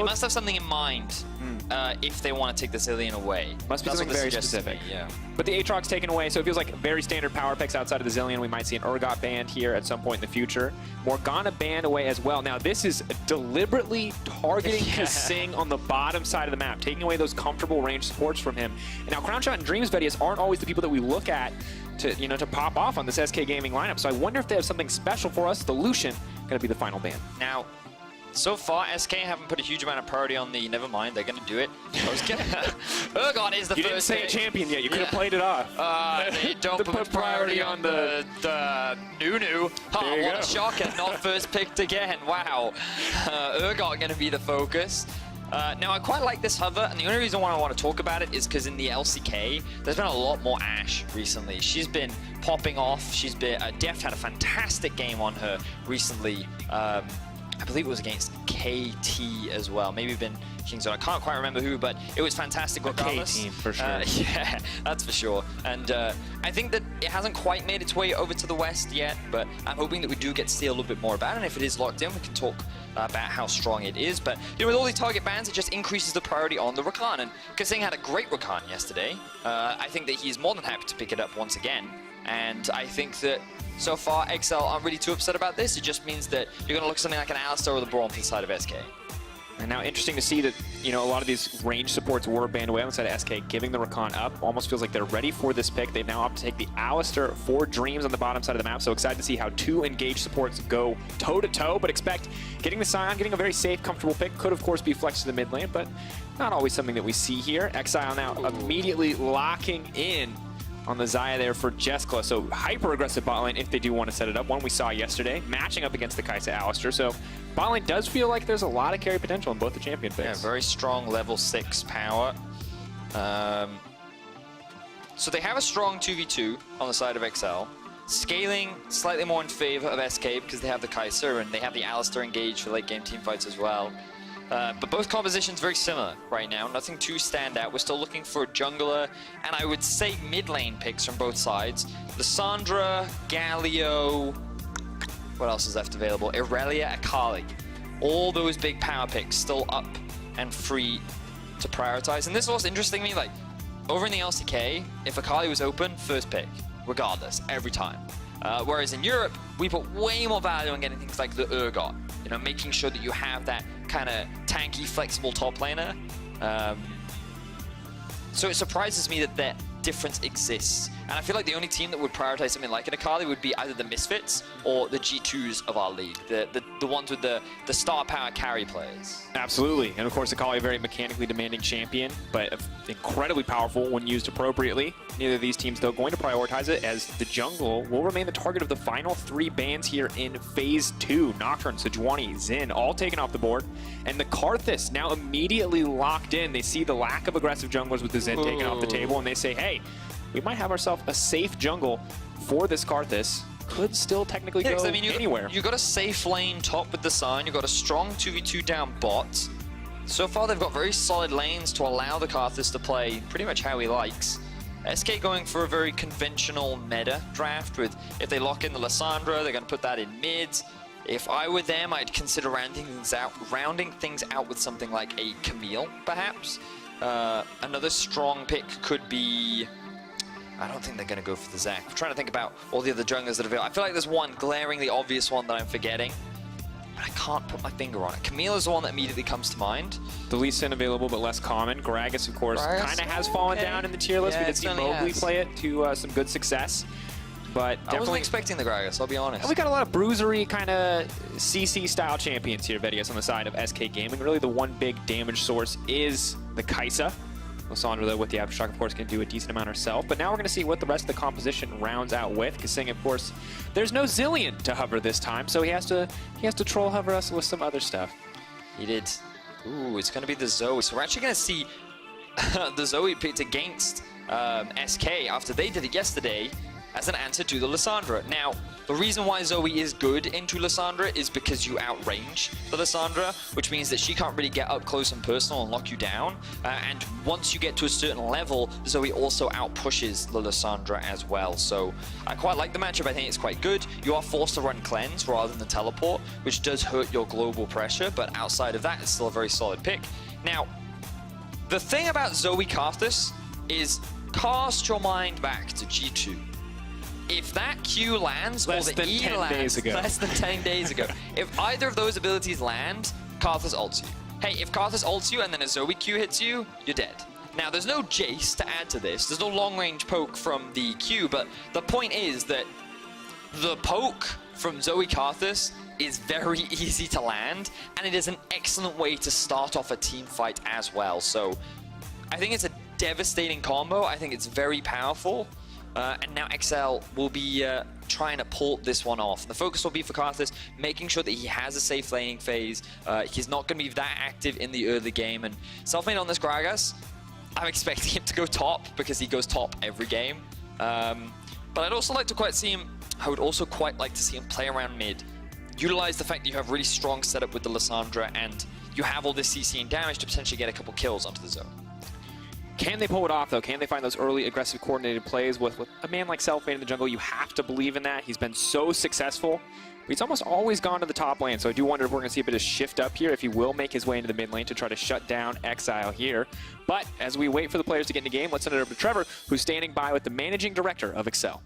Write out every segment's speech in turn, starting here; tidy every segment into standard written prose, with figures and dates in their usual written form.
They must have something in mind if they want to take the Zillion away. Must be something very specific. Yeah. But the Aatrox taken away, so it feels like very standard power picks outside of the Zillion. We might see an Urgot banned here at some point in the future. Morgana banned away as well. Now this is deliberately targeting Kasing on the bottom side of the map, taking away those comfortable range supports from him. And now Crownshot and Dreams Vedius aren't always the people that we look at to, to pop off on this SK Gaming lineup. So I wonder if they have something special for us. The Lucian going to be the final ban. Now, so far, SK haven't put a huge amount of priority on the. Never mind, they're going to do it. I was kidding. Urgot is the first. You didn't say champion yet. You could have played it off. They don't put priority on the Nunu. Oh, what a shocker! Not first picked again. Wow. Urgot going to be the focus. Now, I quite like this hover, and the only reason why I want to talk about it is because in the LCK, there's been a lot more Ashe recently. She's been popping off. She's been. Deft had a fantastic game on her recently. I believe it was against KT as well. Maybe been Kingzone. I can't quite remember who, but it was fantastic regardless. K team for sure. Yeah, that's for sure. And I think that it hasn't quite made its way over to the West yet, but I'm hoping that we do get to see a little bit more about it. And if it is locked in, we can talk about how strong it is. But with all these target bans, it just increases the priority on the Rakan. And Kasing had a great Rakan yesterday. I think that he's more than happy to pick it up once again. And I think that so far, XL aren't really too upset about this. It just means that you're going to look something like an Alistar or the Braum to the side of SK. And now interesting to see that, a lot of these range supports were banned away on the side of SK, giving the Rakan up. Almost feels like they're ready for this pick. They've now opted to take the Alistar for Dreams on the bottom side of the map. So excited to see how two engaged supports go toe-to-toe, but expect getting the Sion, getting a very safe, comfortable pick. Could, of course, be flexed to the mid lane, but not always something that we see here. Exile now immediately locking in on the Xayah there for Jeskla. So hyper-aggressive bot lane if they do want to set it up. One we saw yesterday, matching up against the Kai'Sa Alistar. So bot lane does feel like there's a lot of carry potential in both the champion picks. Yeah, very strong level 6 power. So they have a strong 2v2 on the side of XL. Scaling slightly more in favor of SK because they have the Kai'Sa and they have the Alistar engaged for late game team fights as well. But both compositions very similar right now. Nothing too stand out. We're still looking for a jungler, and I would say mid lane picks from both sides. Lissandra, Galio, what else is left available? Irelia, Akali. All those big power picks still up and free to prioritize. And this was interesting to me, like, over in the LCK, if Akali was open, first pick, regardless, every time. Whereas in Europe, we put way more value on getting things like the Urgot, making sure that you have that kind of tanky, flexible top laner. So it surprises me that that difference exists. And I feel like the only team that would prioritize something like an Akali would be either the Misfits or the G2s of our league, the ones with the star power carry players. Absolutely. And of course, Akali, a very mechanically demanding champion, but incredibly powerful when used appropriately. Neither of these teams, though, going to prioritize it, as the jungle will remain the target of the final 3 bans here in Phase 2. Nocturne, Sejuani, Xin, all taken off the board. And the Karthus now immediately locked in. They see the lack of aggressive junglers with the Xin taken off the table, and they say, hey, we might have ourselves a safe jungle for this Karthus. Could still technically go anywhere. You've got a safe lane top with the Sign. You've got a strong 2v2 down bot. So far, they've got very solid lanes to allow the Karthus to play pretty much how he likes. SK going for a very conventional meta draft with, if they lock in the Lissandra, they're going to put that in mids. If I were them, I'd consider rounding things out with something like a Camille, perhaps. Another strong pick could be... I don't think they're going to go for the Zac. I'm trying to think about all the other junglers that are available. I feel like there's one glaringly obvious one that I'm forgetting, but I can't put my finger on it. Camille is the one that immediately comes to mind. The Lee Sin available, but less common. Gragas, of course, kind of has fallen down in the tier list. Yeah, we did see Mowgli play it to some good success. But I wasn't expecting the Gragas, I'll be honest. And we got a lot of bruisery kind of CC-style champions here, Vedius, on the side of SK Gaming. Really, the one big damage source is the Kai'Sa. Lissandra, though, with the Aftershock, of course, can do a decent amount herself. But now we're going to see what the rest of the composition rounds out with. Kasing, of course, there's no Zillion to hover this time, so he has to troll hover us with some other stuff. He did. Ooh, it's going to be the Zoe. So we're actually going to see the Zoe picked against SK after they did it yesterday. as an answer to the Lissandra. Now, the reason why Zoe is good into Lissandra is because you outrange the Lissandra, which means that she can't really get up close and personal and lock you down. And once you get to a certain level, Zoe also outpushes the Lissandra as well. So I quite like the matchup. I think it's quite good. You are forced to run cleanse rather than the teleport, which does hurt your global pressure, but outside of that, it's still a very solid pick. Now, the thing about Zoe Karthus is cast your mind back to G2. If that Q lands or the E lands less than 10 days ago, if either of those abilities land, Karthus ults you. Hey, if Karthus ults you and then a Zoe Q hits you, you're dead. Now, there's no Jace to add to this. There's no long-range poke from the Q, but the point is that the poke from Zoe Karthus is very easy to land, and it is an excellent way to start off a team fight as well. So I think it's a devastating combo. I think it's very powerful. And now XL will be trying to pull this one off. The focus will be for Karthus, making sure that he has a safe laning phase. He's not going to be that active in the early game. And self-made on this Gragas, I'm expecting him to go top because he goes top every game. But I'd also like to quite see him, I would also quite like to see him play around mid. Utilize the fact that you have really strong setup with the Lissandra and you have all this CC and damage to potentially get a couple kills onto the zone. Can they pull it off, though? Can they find those early aggressive coordinated plays with a man like Selfmade in the jungle? You have to believe in that. He's been so successful. He's almost always gone to the top lane, so I do wonder if we're going to see a bit of shift up here, if he will make his way into the mid lane to try to shut down Exile here. But as we wait for the players to get in the game, let's send it over to Trevor, who's standing by with the managing director of Excel.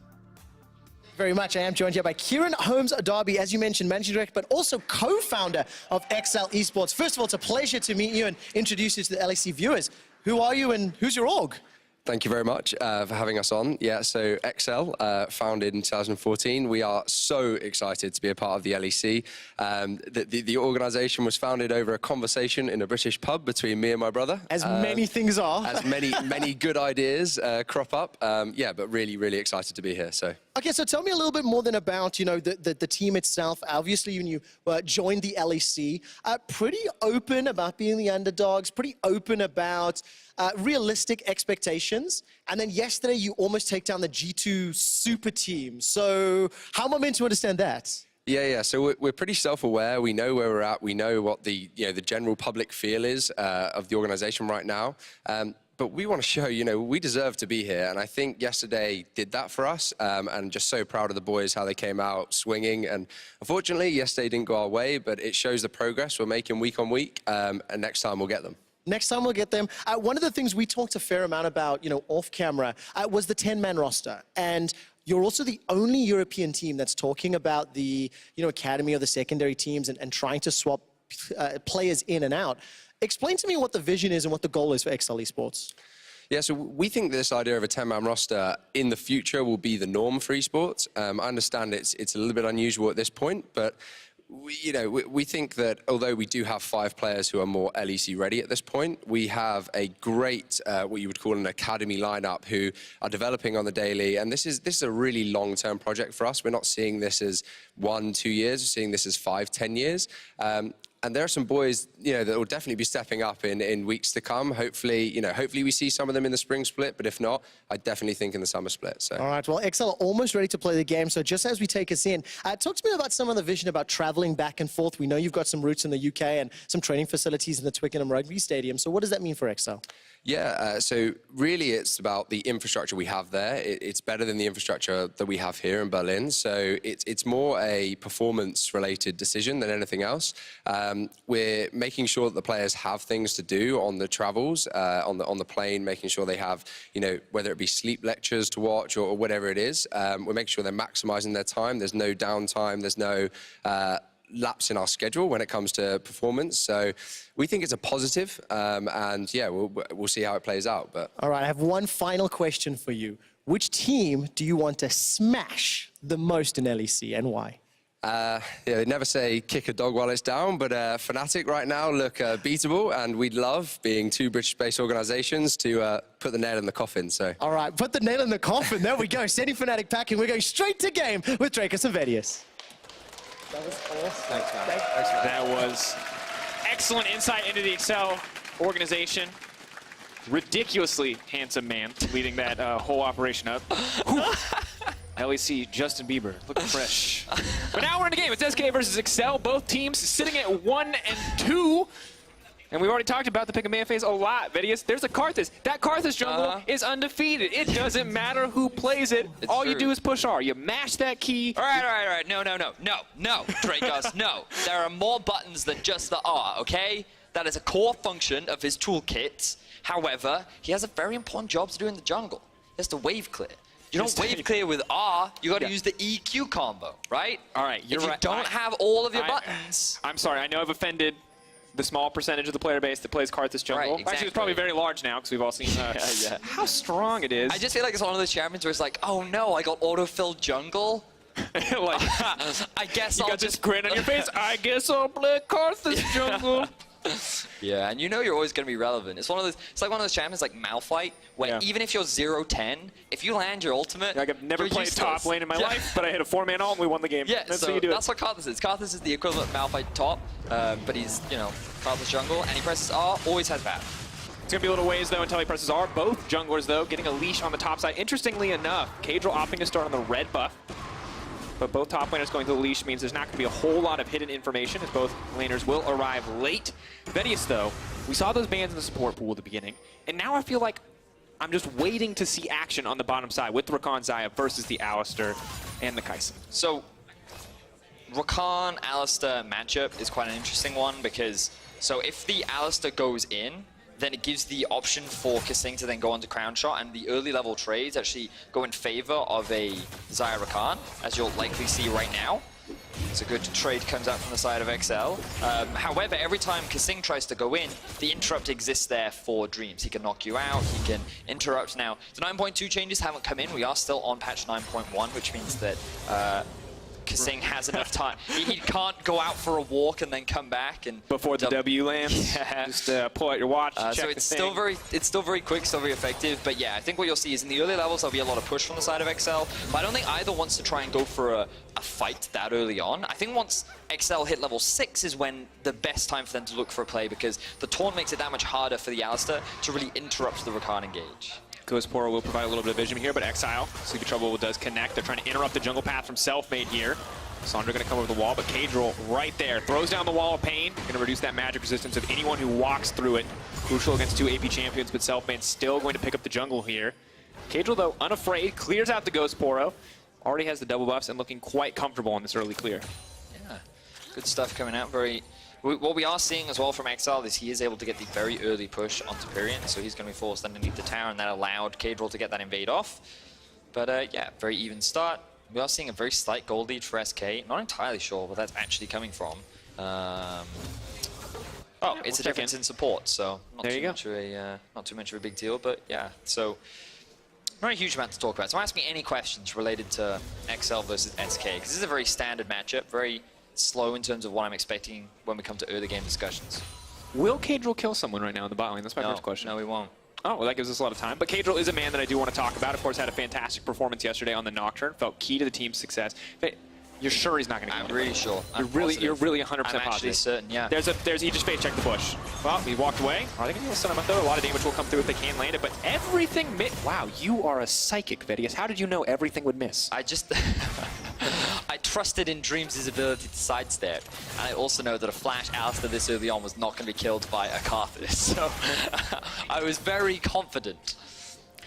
Very much. I am joined here by Kieran Holmes-Darby, as you mentioned, managing director, but also co-founder of XL Esports. First of all, it's a pleasure to meet you and introduce you to the LEC viewers. Who are you and who's your org? Thank you very much for having us on. Yeah, so XL, founded in 2014. We are so excited to be a part of the LEC. The organisation was founded over a conversation in a British pub between me and my brother. As many things are. As many good ideas crop up. Yeah, but really, really excited to be here. So. Okay, so tell me a little bit more then about, you know, the team itself. Obviously, when you joined the LEC, pretty open about being the underdogs, pretty open about realistic expectations. And then yesterday, you almost take down the G2 super team. So how am I meant to understand that? Yeah. So we're pretty self-aware. We know where we're at. We know what the general public feel is of the organization right now. But we want to show, we deserve to be here. And I think yesterday did that for us. And just so proud of the boys, how they came out swinging. And unfortunately, yesterday didn't go our way, but it shows the progress we're making week on week. And next time we'll get them. Next time we'll get them. One of the things we talked a fair amount about, off camera, was the 10-man roster. And you're also the only European team that's talking about the, academy or the secondary teams and trying to swap players in and out. Explain to me what the vision is and what the goal is for XL Esports. Yeah, so we think this idea of a 10-man roster in the future will be the norm for esports. I understand it's a little bit unusual at this point, but we think that although we do have 5 players who are more LEC ready at this point, we have a great, what you would call an academy lineup who are developing on the daily. And this is a really long-term project for us. We're not seeing this as 1-2 years. We're seeing this as 5-10 years. And there are some boys, that will definitely be stepping up in weeks to come. Hopefully, hopefully we see some of them in the spring split. But if not, I definitely think in the summer split. So. All right. Well, XL are almost ready to play the game. So just as we take us in, talk to me about some of the vision about traveling back and forth. We know you've got some roots in the UK and some training facilities in the Twickenham Rugby Stadium. So what does that mean for XL? Yeah, so really it's about the infrastructure we have there. It's better than the infrastructure that we have here in Berlin. So it's more a performance-related decision than anything else. We're making sure that the players have things to do on the travels, on the plane, making sure they have, whether it be sleep lectures to watch or whatever it is. We're making sure they're maximizing their time. There's no downtime. There's no lapse in our schedule when it comes to performance. So we think it's a positive, and yeah, we'll see how it plays out. But all right, I have one final question for you. Which team do you want to smash the most in LEC and why? Yeah, they never say kick a dog while it's down, but Fnatic right now look beatable, and we'd love, being 2 British-based organizations, to put the nail in the coffin. So. All right, put the nail in the coffin. There we go. Sending Fnatic packing. We're going straight to game with Dracus and Vedius. That was awesome. Thanks, man. Thanks, man. That was excellent insight into the Excel organization. Ridiculously handsome man leading that whole operation up. LEC, Justin Bieber, looking fresh. But now we're in the game. It's SK versus Excel. Both teams sitting at 1 and 2. And we've already talked about the pick and ban phase a lot, Vidius. There's a Karthus. That Karthus jungle is undefeated. It doesn't matter who plays it. All you do is push R. You mash that key. All right. No, Dracos, no. There are more buttons than just the R, okay? That is a core function of his toolkit. However, he has a very important job to do in the jungle. He has to wave clear. You don't wave clear with R, you got to use the EQ combo, right? All right, you're right. If you don't have all of your buttons... I'm sorry, I know I've offended the small percentage of the player base that plays Karthus jungle. Right, exactly. Actually, it's probably very large now because we've all seen how strong it is. I just feel like it's one of those champions where it's like, oh no, I got autofilled jungle. Like, I guess you I'll got just this grin on your face. I guess I'll play Karthus jungle. Yeah, and you know you're always going to be relevant. It's one of those. It's like one of those champions like Malphite, where even if you're 0-10, if you land your ultimate, like I've never played useless. top lane in my life, but I hit a 4-man ult and we won the game. Yeah, that's so how you do that's what Karthus is. Karthus is the equivalent of Malphite top, but he's Karthus jungle, and he presses R, always has bad. It's going to be a little ways, though, until he presses R. Both junglers, though, getting a leash on the top side. Interestingly enough, Kadril opting to start on the red buff. But both top laners going to the leash means there's not going to be a whole lot of hidden information, as both laners will arrive late. Vidius, though, we saw those bans in the support pool at the beginning, and now I feel like I'm just waiting to see action on the bottom side with Rakan Xayah versus the Alistar and the Kai'Sa. So, Rakan-Alistar matchup is quite an interesting one, because so if the Alistar goes in, then it gives the option for Kissing to then go on to Crown Shot, and the early level trades actually go in favor of a Xayah Rakan, as you'll likely see right now. It's a good trade comes out from the side of XL. However, every time Kissing tries to go in, the interrupt exists there for Dreams. He can knock you out, he can interrupt. Now, the 9.2 changes haven't come in. We are still on patch 9.1, which means that Kissing has enough time. He can't go out for a walk and then come back and before the W lands, just pull out your watch. Check so it's still very quick, still very effective. But yeah, I think what you'll see is in the early levels there'll be a lot of push from the side of XL. But I don't think either wants to try and go for a fight that early on. I think once XL hit level 6 is when the best time for them to look for a play, because the taunt makes it that much harder for the Alistar to really interrupt the Rakan engage. Ghostporo will provide a little bit of vision here, but Exile, Sleepy Trouble does connect. They're trying to interrupt the jungle path from Selfmade here. Sandra going to come over the wall, but Kadril right there. Throws down the wall of pain. Going to reduce that magic resistance of anyone who walks through it. Crucial against 2 AP champions, but Selfmade still going to pick up the jungle here. Kadril, though, unafraid, clears out the Ghostporo. Already has the double buffs and looking quite comfortable on this early clear. Yeah, good stuff coming out. What we are seeing as well from Exile is he is able to get the very early push onto Pyrian, so he's going to be forced underneath the tower, and that allowed Kadril to get that invade off. But yeah, very even start. We are seeing a very slight gold lead for SK. Not entirely sure where that's actually coming from. Oh, it's a difference in support, so not too much of a big deal. But yeah, so not a huge amount to talk about. So ask me any questions related to XL versus SK, because this is a very standard matchup, very slow in terms of what I'm expecting when we come to early game discussions. Will Kadril kill someone right now in the bot lane? That's my first question. No, we won't. Oh, well, that gives us a lot of time. But Kadril is a man that I do want to talk about. Of course, had a fantastic performance yesterday on the Nocturne. Felt key to the team's success. You're sure he's not going to kill him? I'm really sure. You're really 100% positive. I'm actually certain, yeah. He just face checked the push. Well, he walked away. Are they going to stun him up though? A lot of damage will come through if they can land it, but everything wow, you are a psychic, Vidius. How did you know everything would miss? I just... I trusted in Dreams' ability to sidestep, and I also know that a flash Alistar this early on was not going to be killed by a Karthus, so I was very confident.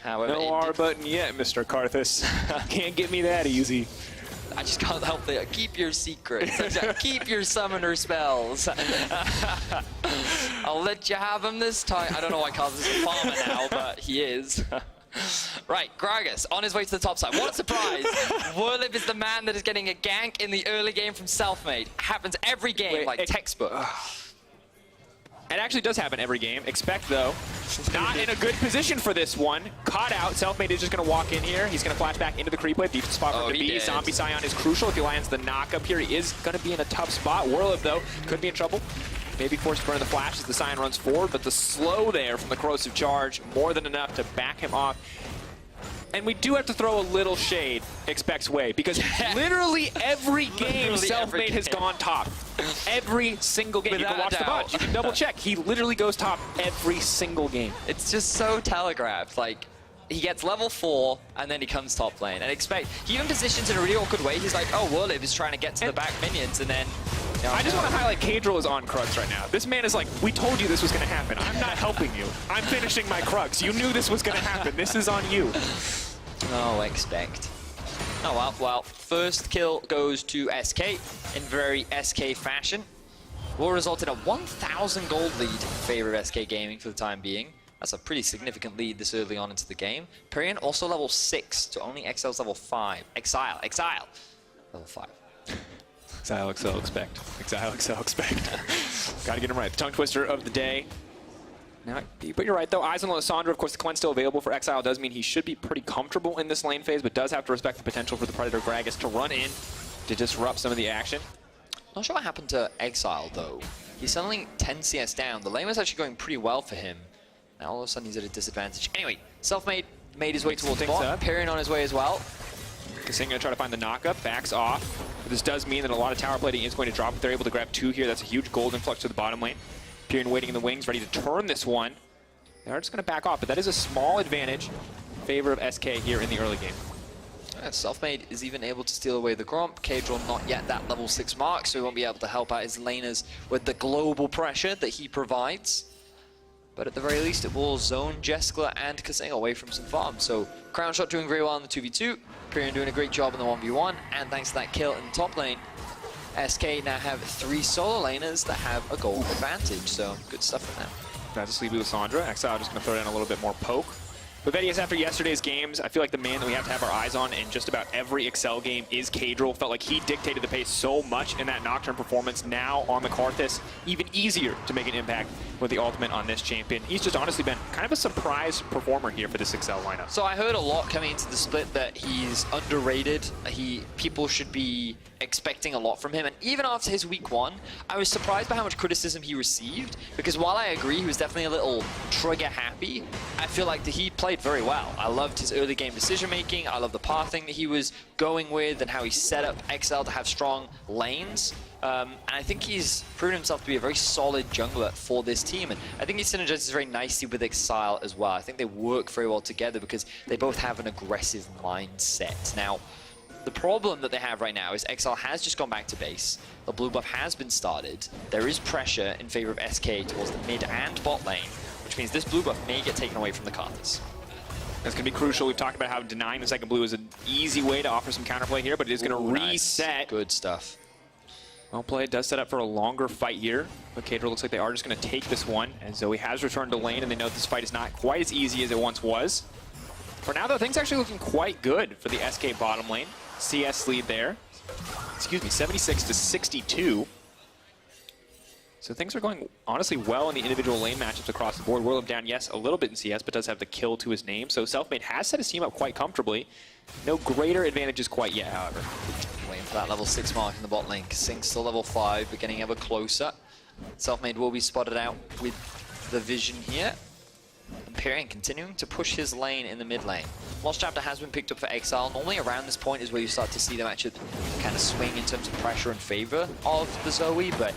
However, no R button yet, Mr. Karthus. Can't get me that easy. I just can't help it. Keep your secrets. Keep your summoner spells. I'll let you have them this time. I don't know why Karthus is a farmer now, but he is. Right, Gragas on his way to the top side. What a surprise! Whirlip is the man that is getting a gank in the early game from Selfmade. Happens every game, like textbook. It actually does happen every game. Expect, though, not in a good position for this one. Caught out. Selfmade is just going to walk in here. He's going to flash back into the creep wave. Deep spot for him to be. Zombie Scion is crucial. If he lands the knock up here, he is going to be in a tough spot. Whirlip, though, could be in trouble. Maybe forced to burn the flash as the Scion runs forward, but the slow there from the corrosive charge, more than enough to back him off. And we do have to throw a little shade Expect's way, because literally every game Selfmade has gone top. Every single game. Without you can watch the VOD. You can double check. He literally goes top every single game. It's just so telegraphed. Like, he gets level 4, and then he comes top lane. And he even positions in a really awkward way. He's like, oh, Warlib is trying to get to the back minions, and then... I just want to highlight Kadril is on Krugs right now. This man is like, we told you this was going to happen. I'm not helping you. I'm finishing my Krugs. You knew this was going to happen. This is on you. Oh, expect. Oh, well, first kill goes to SK in very SK fashion. Will result in a 1,000 gold lead in favor of SK Gaming for the time being. That's a pretty significant lead this early on into the game. Perion also level 6 to only Excel's level 5. Exile, level 5. Exile, Excel, expect. Exile, Excel, expect. Gotta get him right. The tongue twister of the day. Now, but you're right, though. Eyes on Lysandra, of course, the cleanse still available for Exile does mean he should be pretty comfortable in this lane phase, but does have to respect the potential for the Predator Gragas to run in to disrupt some of the action. Not sure what happened to Exile, though. He's suddenly 10 CS down. The lane was actually going pretty well for him. Now all of a sudden he's at a disadvantage. Anyway, Selfmade made his way towards bot. Perion on his way as well. Kasing gonna try to find the knockup, backs off. But this does mean that a lot of tower plating is going to drop. If they're able to grab 2 here, that's a huge gold influx to the bottom lane. Perion waiting in the wings, ready to turn this one. They're just gonna back off, but that is a small advantage in favor of SK here in the early game. Selfmade is even able to steal away the Gromp. Kadril not yet that level 6 mark, so he won't be able to help out his laners with the global pressure that he provides. But at the very least, it will zone Jeskla and Kasing away from some farms. So Crown Shot doing very well in the 2v2, Perion doing a great job in the 1v1, and thanks to that kill in the top lane, SK now have 3 solo laners that have a gold advantage, so good stuff for them. That's a sleepy Lysandra. Exile just going to throw down a little bit more poke. But Vedius, after yesterday's games, I feel like the man that we have to have our eyes on in just about every Excel game is Kadril. Felt like he dictated the pace so much in that Nocturne performance. Now on the Karthus, even easier to make an impact with the ultimate on this champion. He's just honestly been kind of a surprise performer here for this Excel lineup. So I heard a lot coming into the split that he's underrated. People should be expecting a lot from him, and even after his week 1, I was surprised by how much criticism he received, because while I agree he was definitely a little trigger happy, I feel like that he played very well. I loved his early game decision making, I love the pathing that he was going with, and how he set up XL to have strong lanes. And I think he's proven himself to be a very solid jungler for this team, and I think he synergizes very nicely with Exile as well. I think they work very well together because they both have an aggressive mindset. Now, the problem that they have right now is Exile has just gone back to base. The blue buff has been started. There is pressure in favor of SK towards the mid and bot lane, which means this blue buff may get taken away from the Karthus. That's going to be crucial. We've talked about how denying the second blue is an easy way to offer some counterplay here, but it is going to reset. Nice. Good stuff. Well played. Does set up for a longer fight here. But Kadril looks like they are just going to take this one, and Zoe has returned to lane, and they know this fight is not quite as easy as it once was. For now, though, things are actually looking quite good for the SK bottom lane. CS lead there. Excuse me, 76 to 62. So things are going honestly well in the individual lane matchups across the board. Warlib down, yes, a little bit in CS, but does have the kill to his name. So Selfmade has set his team up quite comfortably. No greater advantages quite yet, however. Waiting for that level 6 mark in the bot lane. Kasing's still level 5, but getting ever closer. Selfmade will be spotted out with the vision here. And Perion continuing to push his lane in the mid lane. Lost Chapter has been picked up for Exile. Normally around this point is where you start to see them actually kind of swing in terms of pressure in favor of the Zoe, but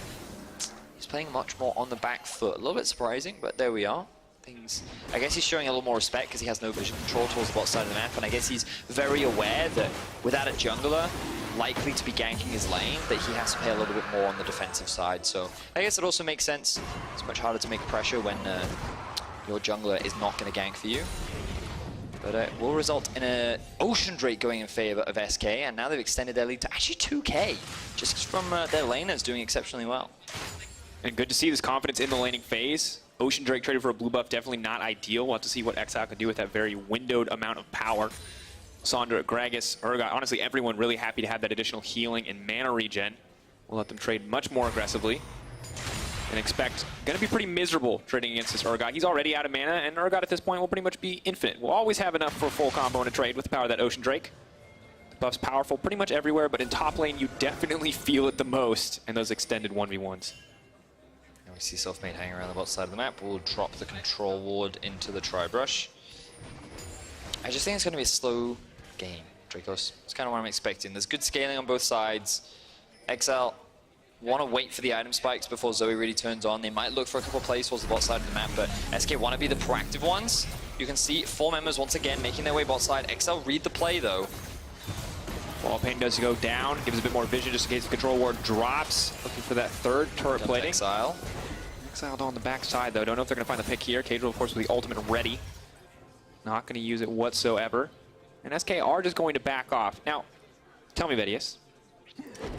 he's playing much more on the back foot. A little bit surprising, but there we are. I guess he's showing a little more respect because he has no vision control towards the bot side of the map, and I guess he's very aware that without a jungler likely to be ganking his lane, that he has to play a little bit more on the defensive side. So I guess it also makes sense. It's much harder to make pressure when your jungler is not going to gank for you. But it will result in an Ocean Drake going in favor of SK, and now they've extended their lead to actually 2k, just from their laners doing exceptionally well. And good to see this confidence in the laning phase. Ocean Drake traded for a blue buff, definitely not ideal. We'll have to see what Exile can do with that very windowed amount of power. Sandra, Gragas, Urgot, honestly everyone really happy to have that additional healing and mana regen. We'll let them trade much more aggressively. And expect going to be pretty miserable trading against this Urgot. He's already out of mana, and Urgot at this point will pretty much be infinite. We'll always have enough for a full combo in a trade with the power of that Ocean Drake. The buff's powerful pretty much everywhere, but in top lane you definitely feel it the most in those extended 1v1s. And we see Selfmade hanging around the bot side of the map. We'll drop the control ward into the Tri-Brush. I just think it's going to be a slow game, Dracos. It's kind of what I'm expecting. There's good scaling on both sides. Exile want to wait for the item spikes before Zoe really turns on. They might look for a couple of plays towards the bot side of the map, but SK want to be the proactive ones. You can see 4 members once again making their way bot side. XL read the play though. Wall pain does go down, gives a bit more vision just in case the control ward drops. Looking for that third turret plating. Exile. Exiled on the backside though. Don't know if they're going to find the pick here. Cadril, of course, with the ultimate ready. Not going to use it whatsoever. And SK are just going to back off. Now, tell me, Vedius,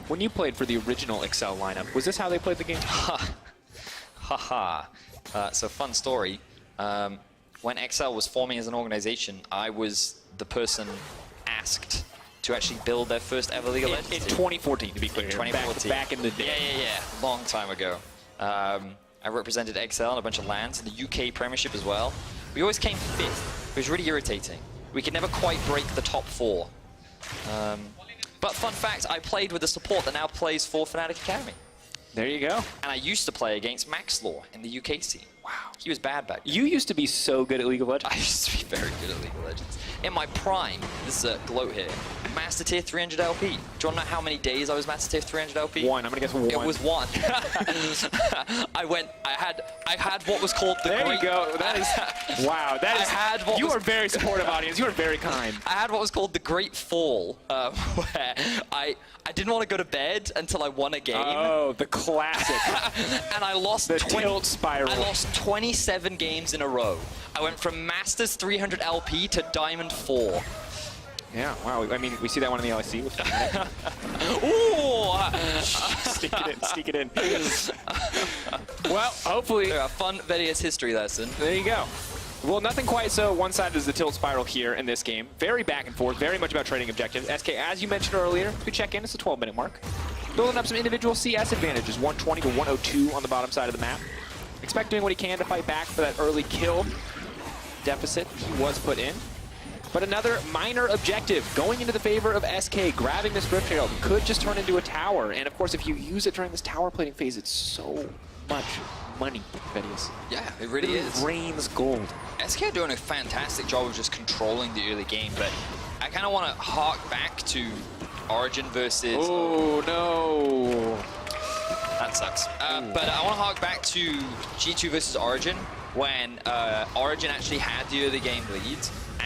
when you played for the original Excel lineup, was this how they played the game? Haha. So fun story. When Excel was forming as an organization, I was the person asked to actually build their first ever League of Legends. In 2014, to be clear. 2014. Back in the day. Yeah. Long time ago. I represented XL in a bunch of lands, in the UK Premiership as well. We always came 5th. It was really irritating. We could never quite break the top 4. But fun fact, I played with a support that now plays for Fnatic Academy. There you go. And I used to play against Maxlaw in the UK scene. Wow. He was bad back then. You used to be so good at League of Legends. I used to be very good at League of Legends. In my prime, this is a gloat here, Master Tier 300 LP. Do you want to know how many days I was Master Tier 300 LP? 1, I'm gonna guess 1. It was 1. I had what was called the There great... you go. That is, wow. That is, you are very supportive, audience. You are very kind. I had what was called the Great Fall, where I didn't want to go to bed until I won a game. Oh, the classic. And I lost the tilt spiral. I lost 27 games in a row. I went from Masters 300 LP to Diamond 4. Yeah, wow. I mean, we see that one in the LIC. Ooh! Sneak it in. Well, hopefully. A fun Vedius history lesson. There you go. Well, nothing quite so one-sided as the tilt spiral here in this game. Very back and forth, very much about trading objectives. SK, as you mentioned earlier, we check in, it's the 12-minute mark. Building up some individual CS advantages, 120 to 102 on the bottom side of the map. Expect doing what he can to fight back for that early kill deficit he was put in. But another minor objective going into the favor of SK, grabbing this Rift Herald could just turn into a tower. And of course, if you use it during this tower plating phase, it's so much money, Vedius. Yeah, it really is. Rains gold. SK are doing a fantastic job of just controlling the early game, but I kind of want to hark back to Origin versus... Oh, no. That sucks. But I want to hark back to G2 versus Origin, when Origin actually had the early game lead,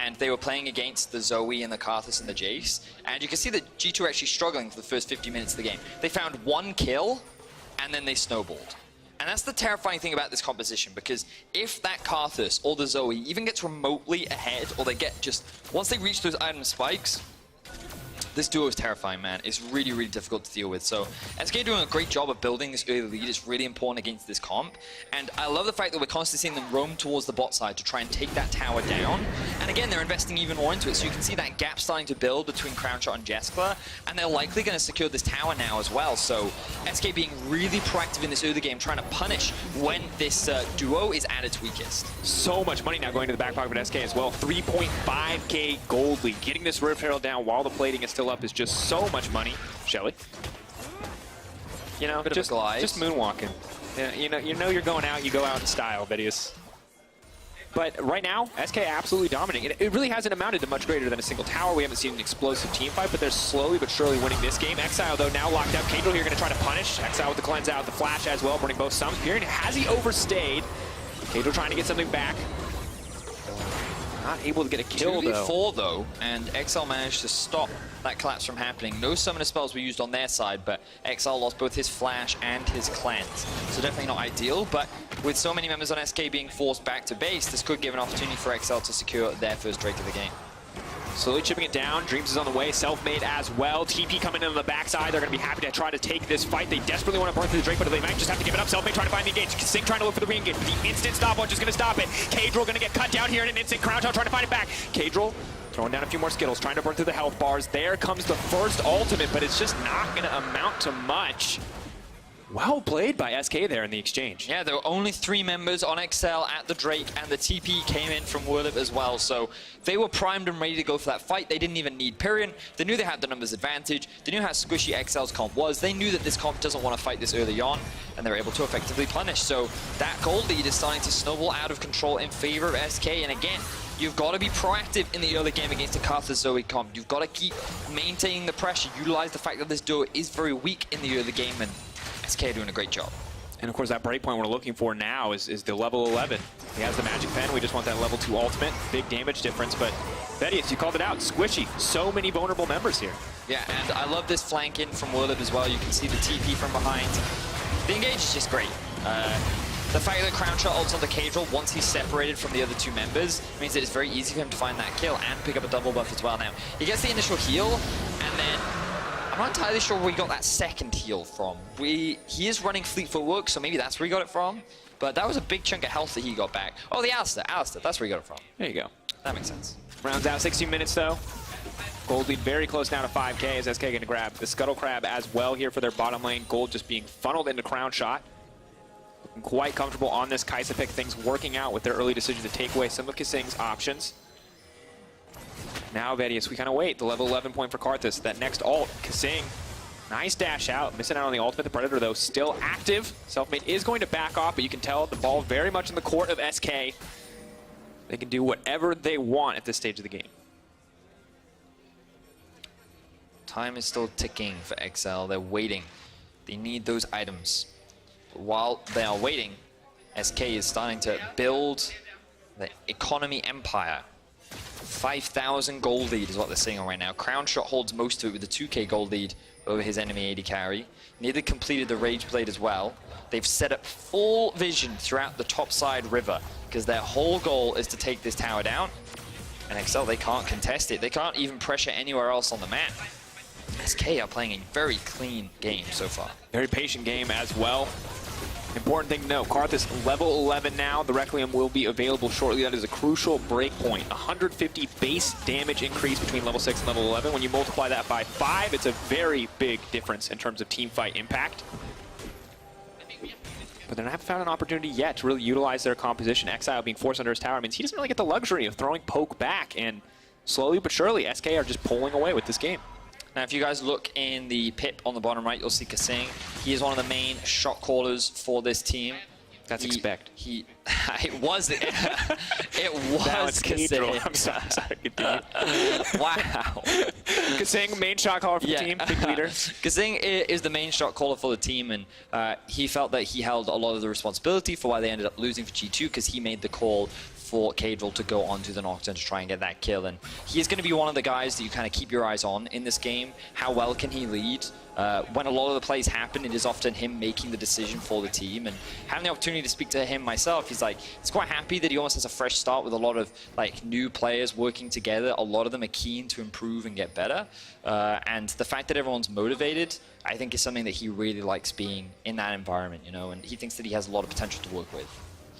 and they were playing against the Zoe and the Karthus and the Jace, and you can see that G2 are actually struggling for the first 50 minutes of the game. They found 1 kill, and then they snowballed. And that's the terrifying thing about this composition, because if that Karthus or the Zoe even gets remotely ahead, or they get just, once they reach those item spikes, this duo is terrifying, man. It's really, really difficult to deal with. So SK doing a great job of building this early lead. It's really important against this comp. And I love the fact that we're constantly seeing them roam towards the bot side to try and take that tower down. And again, they're investing even more into it. So you can see that gap starting to build between Crownshot and Jeskla. And they're likely going to secure this tower now as well. So SK being really proactive in this early game, trying to punish when this duo is at its weakest. So much money now going to the back pocket of SK as well. 3.5k gold lead. Getting this Rift Herald down while the plating is still up is just so much money. Shelly, you know, just moonwalking. Yeah, you know you're going out. You go out in style, Vedius. But right now, SK absolutely dominating. It really hasn't amounted to much greater than a single tower. We haven't seen an explosive team fight, but they're slowly but surely winning this game. Exile, though, now locked up. Cadril here going to try to punish. Exile with the cleanse out, the flash as well, burning both sums. Period. Has he overstayed? Cadril trying to get something back. Not able to get a kill, 2v4 though, and XL managed to stop that collapse from happening. No summoner spells were used on their side, but XL lost both his flash and his cleanse. So definitely not ideal, but with so many members on SK being forced back to base, this could give an opportunity for XL to secure their first Drake of the game. Slowly chipping it down. Dreams is on the way. Self-made as well. TP coming in on the backside. They're going to be happy to try to take this fight. They desperately want to burn through the Drake, but they might just have to give it up. Self-made trying to find the engage. Sync trying to look for the re-engage. The instant stopwatch is going to stop it. Cadril going to get cut down here in an instant. Crownshot trying to find it back. Cadril throwing down a few more Skittles, trying to burn through the health bars. There comes the first ultimate, but it's just not going to amount to much. Well played by SK there in the exchange. Yeah, there were only 3 members on XL at the Drake, and the TP came in from Whirlip as well, so they were primed and ready to go for that fight. They didn't even need Pyrion. They knew they had the numbers advantage. They knew how squishy XL's comp was. They knew that this comp doesn't want to fight this early on, and they were able to effectively punish. So that gold lead is starting to snowball out of control in favor of SK, and again, you've got to be proactive in the early game against a Karthus Zoe comp. You've got to keep maintaining the pressure, utilize the fact that this duo is very weak in the early game, and SK doing a great job. And of course, that breakpoint we're looking for now is the level 11. He has the magic pen. We just want that level 2 ultimate. Big damage difference, but Vedius, you called it out. Squishy. So many vulnerable members here. Yeah, and I love this flank in from Whirlib as well. You can see the TP from behind. The engage is just great. The fact that Crown Shot ults onto Cadril once he's separated from the other 2 members means that it's very easy for him to find that kill and pick up a double buff as well now. He gets the initial heal, and then I'm not entirely sure where he got that second heal from. He is running fleet footwork, so maybe that's where he got it from. But that was a big chunk of health that he got back. Oh, the Alistair, that's where he got it from. There you go. That makes sense. Rounds out 16 minutes though. Gold lead very close now to 5K as SK going to grab the Scuttle Crab as well here for their bottom lane. Gold just being funneled into Crown Shot. Looking quite comfortable on this Kai'Sa pick. Things working out with their early decision to take away some of Kasing's options. Now Vedius, we kind of wait. The level 11 point for Karthus. That next ult, Kasing. Nice dash out. Missing out on the ultimate. The Predator, though, still active. Selfmade is going to back off, but you can tell the ball very much in the court of SK. They can do whatever they want at this stage of the game. Time is still ticking for XL. They're waiting. They need those items. But while they are waiting, SK is starting to build the economy empire. 5,000 gold lead is what they're sitting on right now. Crown Shot holds most of it with a 2k gold lead over his enemy AD carry. Neither completed the Rage Blade as well. They've set up full vision throughout the topside river because their whole goal is to take this tower down. And XL, they can't contest it. They can't even pressure anywhere else on the map. SK are playing a very clean game so far. Very patient game as well. Important thing to note, Karthus level 11 now. The Requiem will be available shortly. That is a crucial break point. 150 base damage increase between level 6 and level 11. When you multiply that by 5, it's a very big difference in terms of team fight impact. But they haven't found an opportunity yet to really utilize their composition. Exile being forced under his tower means he doesn't really get the luxury of throwing poke back. And slowly but surely, SK are just pulling away with this game. Now, if you guys look in the pip on the bottom right, you'll see Kasing. He is one of the main shot callers for this team. That's expect. It was Kasing. I'm sorry. Continue. Wow. Kasing, main shot caller for the team, big leader. Kasing is the main shot caller for the team, and he felt that he held a lot of the responsibility for why they ended up losing for G2 because he made the call for Cadril to go onto the Nocturne to try and get that kill. And he is going to be one of the guys that you kind of keep your eyes on in this game. How well can he lead? When a lot of the plays happen, it is often him making the decision for the team. And having the opportunity to speak to him myself, he's quite happy that he almost has a fresh start with a lot of new players working together. A lot of them are keen to improve and get better. And the fact that everyone's motivated, I think is something that he really likes being in that environment, you know, and he thinks that he has a lot of potential to work with.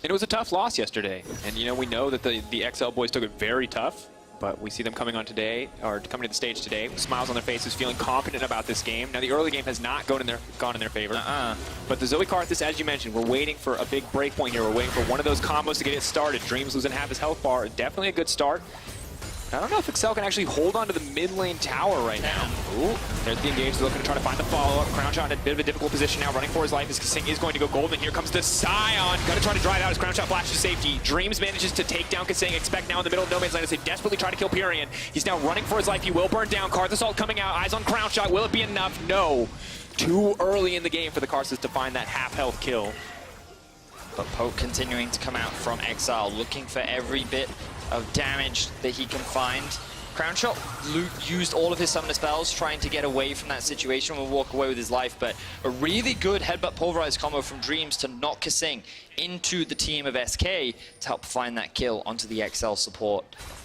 And it was a tough loss yesterday. And, you know, we know that the XL boys took it very tough, but we see them coming on today, or coming to the stage today, with smiles on their faces, feeling confident about this game. Now, the early game has not gone in their favor. But the Zoe Karthus, as you mentioned, we're waiting for a big break point here. We're waiting for one of those combos to get it started. Dreams losing half his health bar. Definitely a good start. I don't know if Excel can actually hold on to the mid lane tower right now. Ooh, there's the engage. They're looking to try to find the follow-up. Crown Shot in a bit of a difficult position now, running for his life as Kasing is going to go golden. Here comes the Scion. Gonna try to drive out as Crown Shot flashes to safety. Dreams manages to take down Kasing. Expect now in the middle of no man's land as they desperately try to kill Pyrian. He's now running for his life. He will burn down. Karthus ult coming out. Eyes on Crown Shot. Will it be enough? No. Too early in the game for the Karthus to find that half-health kill. But Poke continuing to come out from Exile, looking for every bit of damage that he can find. Crown Shot used all of his summoner spells trying to get away from that situation and walk away with his life, but a really good headbutt pulverize combo from Dreams to knock Kasing into the team of SK to help find that kill onto the XL support.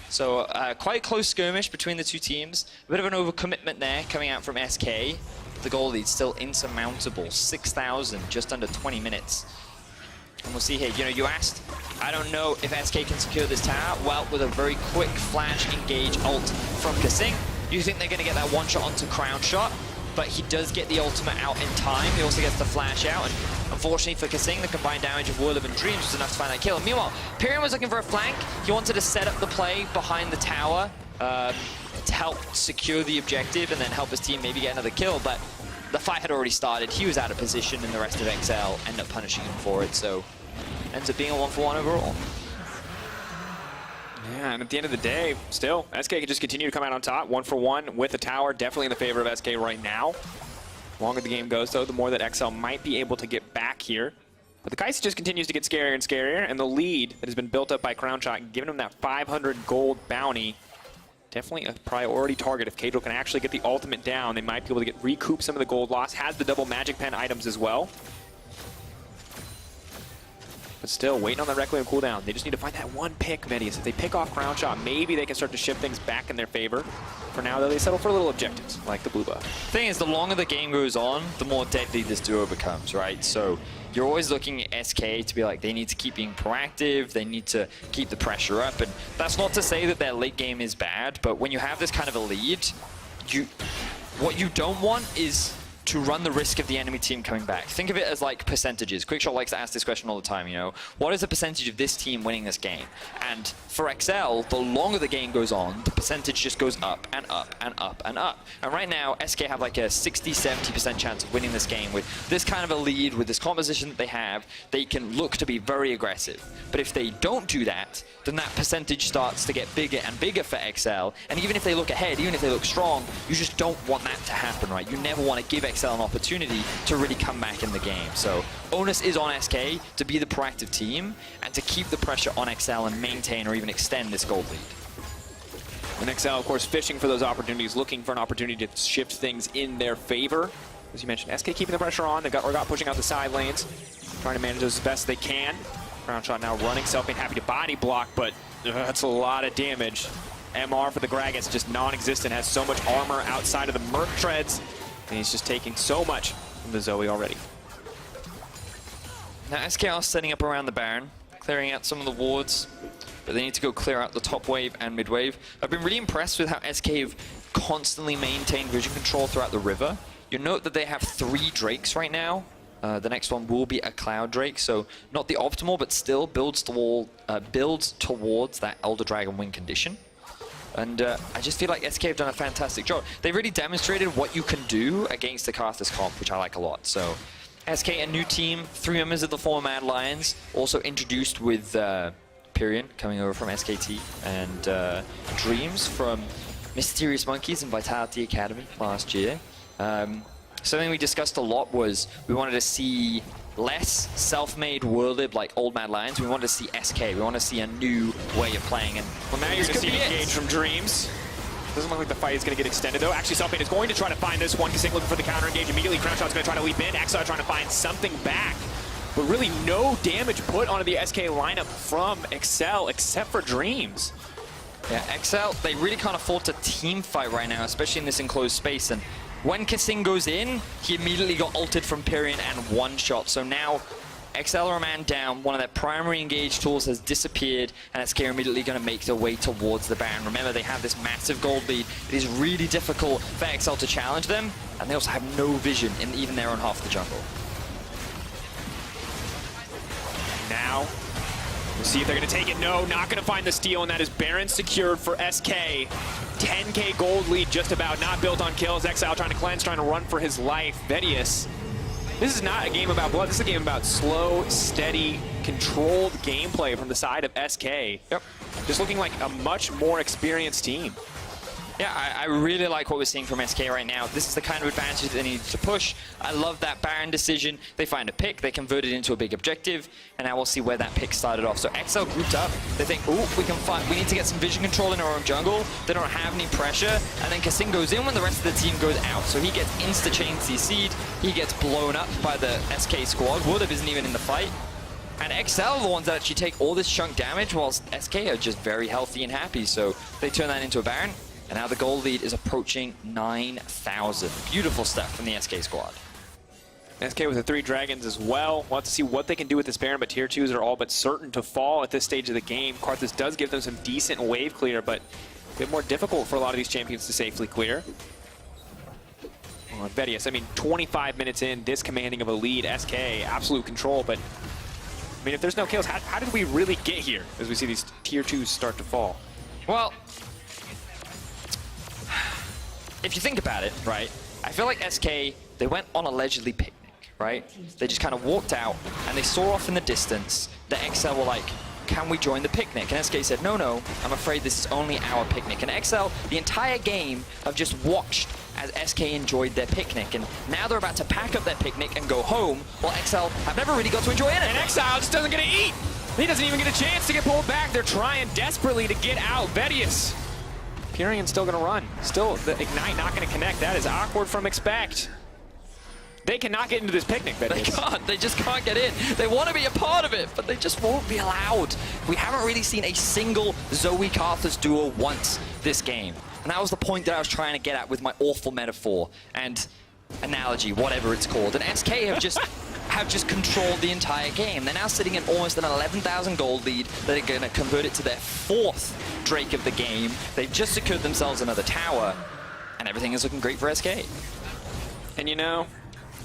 So quite a close skirmish between the two teams. A bit of an overcommitment there coming out from SK. The goal lead still insurmountable, 6,000, just under 20 minutes. And we'll see here, you know, you asked, I don't know if SK can secure this tower. Well, with a very quick flash engage ult from Kasing, you think they're going to get that one shot onto Crown Shot, but he does get the ultimate out in time. He also gets the flash out, and unfortunately for Kasing, the combined damage of Whirlib and Dreams was enough to find that kill. And meanwhile, Pyrian was looking for a flank. He wanted to set up the play behind the tower to help secure the objective and then help his team maybe get another kill, but the fight had already started. He was out of position, and the rest of XL ended up punishing him for it, so ends up being a 1-for-1 overall. Yeah, and at the end of the day, still, SK can just continue to come out on top, 1-for-1 with the tower, definitely in the favor of SK right now. The longer the game goes, though, the more that XL might be able to get back here. But the Kai'Sa just continues to get scarier and scarier, and the lead that has been built up by Crownshot, giving him that 500 gold bounty, definitely a priority target. If Kadril can actually get the ultimate down, they might be able to recoup some of the gold loss. Has the double magic pen items as well. But still, waiting on the Requiem cooldown. They just need to find that one pick, Medius. If they pick off Crownshot, maybe they can start to shift things back in their favor. For now, though, they settle for little objectives, like the blue buff. The thing is, the longer the game goes on, the more deadly this duo becomes, right? So you're always looking at SK to be like, they need to keep being proactive, they need to keep the pressure up, and that's not to say that their late game is bad, but when you have this kind of a lead, what you don't want is to run the risk of the enemy team coming back. Think of it as like percentages. Quickshot likes to ask this question all the time, you know. What is the percentage of this team winning this game? And for XL, the longer the game goes on, the percentage just goes up and up and up and up. And right now, SK have like a 60-70% chance of winning this game with this kind of a lead, with this composition that they have. They can look to be very aggressive. But if they don't do that, then that percentage starts to get bigger and bigger for XL. And even if they look ahead, even if they look strong, you just don't want that to happen, right? You never want to give XL an opportunity to really come back in the game. So onus is on SK to be the proactive team and to keep the pressure on XL and maintain or even extend this gold lead. And XL, of course, fishing for those opportunities, looking for an opportunity to shift things in their favor. As you mentioned, SK keeping the pressure on. They've got Urgot pushing out the side lanes, trying to manage those as best they can. Crownshot now running, Selfie happy to body block, but that's a lot of damage. MR for the Gragas just non-existent, has so much armor outside of the Merc Treads, and he's just taking so much from the Zoe already. Now SK are setting up around the Baron, clearing out some of the wards, but they need to go clear out the top wave and mid wave. I've been really impressed with how SK have constantly maintained vision control throughout the river. You'll note that they have 3 Drakes right now. The next one will be a Cloud Drake, so not the optimal, but still builds towards that Elder Dragon win condition. And I just feel like SK have done a fantastic job. They really demonstrated what you can do against the Karthus comp, which I like a lot. So SK, a new team, 3 members of the former Mad Lions, also introduced with Pyrion coming over from SKT, and Dreams from Mysterious Monkeys and Vitality Academy last year. Something we discussed a lot was we wanted to see less self-made Worldlib like old Mad Lions. We wanted to see SK. We want to see a new way of playing. And well, now you're going to see an engage from Dreams. Doesn't look like the fight is going to get extended, though. Actually, Selfmade is going to try to find this one. Kasing looking for the counter engage immediately. Crownshot's going to try to leap in. XR trying to find something back. But really no damage put onto the SK lineup from XL except for Dreams. Yeah, XL, they really can't afford to team fight right now, especially in this enclosed space. And when Kasing goes in, he immediately got ulted from Pyrion and one-shot. So now, XL are a man down, one of their primary engage tools has disappeared, and SK are immediately going to make their way towards the Baron. Remember, they have this massive gold lead. It is really difficult for XL to challenge them, and they also have no vision in even their own half of the jungle. Now, we'll see if they're going to take it. No, not going to find the steal, and that is Baron secured for SK. 10k gold lead just about, not built on kills. Exile trying to cleanse, trying to run for his life. Vedius, this is not a game about blood. This is a game about slow, steady, controlled gameplay from the side of SK. Yep. Just looking like a much more experienced team. Yeah, I really like what we're seeing from SK right now. This is the kind of advantage they need to push. I love that Baron decision. They find a pick, they convert it into a big objective, and now we'll see where that pick started off. So XL grouped up. They think, ooh, we need to get some vision control in our own jungle. They don't have any pressure, and then Kasing goes in when the rest of the team goes out. So he gets insta-chain CC'd. He gets blown up by the SK squad. Woodab isn't even in the fight. And XL are the ones that actually take all this chunk damage, whilst SK are just very healthy and happy. So they turn that into a Baron. And now the gold lead is approaching 9,000. Beautiful stuff from the SK squad. SK with the 3 dragons as well. We'll have to see what they can do with this Baron, but tier 2s are all but certain to fall at this stage of the game. Karthus does give them some decent wave clear, but a bit more difficult for a lot of these champions to safely clear. Vedius, I mean, 25 minutes in, this commanding of a lead, SK, absolute control, but I mean, if there's no kills, how did we really get here as we see these tier 2s start to fall? Well, if you think about it, right, I feel like SK, they went on allegedly picnic, right? They just kind of walked out and they saw off in the distance that XL were like, can we join the picnic? And SK said, no, I'm afraid this is only our picnic. And XL, the entire game, have just watched as SK enjoyed their picnic. And now they're about to pack up their picnic and go home, while XL have never really got to enjoy anything. And Exile just doesn't get to eat. He doesn't even get a chance to get pulled back. They're trying desperately to get out. Vedius. Purian's still going to run. Still, the Ignite not going to connect. That is awkward from Expect. They cannot get into this picnic, Vedius. They can't. They just can't get in. They want to be a part of it, but they just won't be allowed. We haven't really seen a single Zoe Karthus duo once this game. And that was the point that I was trying to get at with my awful metaphor and analogy, whatever it's called. And SK have just controlled the entire game. They're now sitting at almost an 11,000 gold lead. They're going to convert it to their 4th Drake of the game. They've just secured themselves another tower, and everything is looking great for SK. And you know,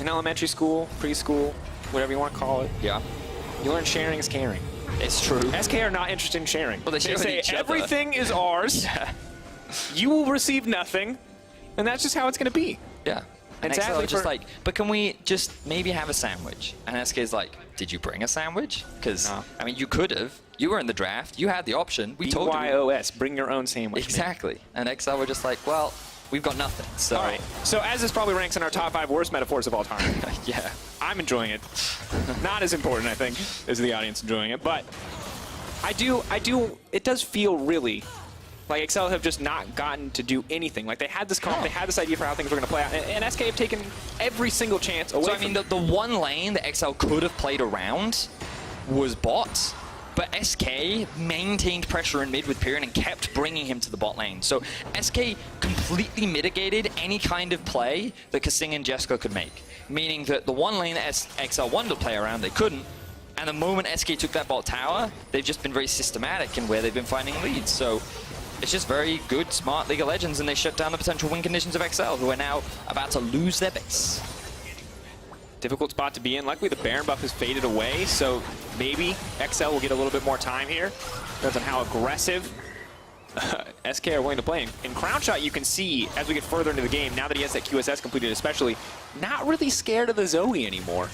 in elementary school, preschool, whatever you want to call it, Yeah, you learn sharing is caring. it's true. SK are not interested in sharing. Well, they share with say each other. everything is ours. Yeah. You will receive nothing, and that's just how it's going to be. Yeah. And And XL sadly are just for- like, but can we just maybe have a sandwich? And SK's like, did you bring a sandwich? Because, No. I mean, you could have. You were in the draft. You had the option. We told you. BYOS, bring your own sandwich. man. Exactly. And XL were just like, well, we've got nothing. So, All right. So as this probably ranks in our top 5 worst metaphors of all time, yeah. I'm enjoying it. Not as important, I think, as the audience enjoying it, but I do, it does feel really like Excel have just not gotten to do anything. Like they had this comp, they had this idea for how things were going to play out, and SK have taken every single chance away So, I from mean, the one lane that XL could have played around was bots. But SK maintained pressure in mid with Piran and kept bringing him to the bot lane. So SK completely mitigated any kind of play that Kasing and Jessica could make. Meaning that the one lane that XL wanted to play around, they couldn't. And the moment SK took that bot tower, they've just been very systematic in where they've been finding leads. So it's just very good, smart League of Legends, and they shut down the potential win conditions of XL, who are now about to lose their base. difficult spot to be in. Luckily, the Baron buff has faded away, so maybe XL will get a little bit more time here. Depends on how aggressive SK are willing to play. In Crown Shot, you can see, as we get further into the game, now that he has that QSS completed especially, not really scared of the Zoe anymore.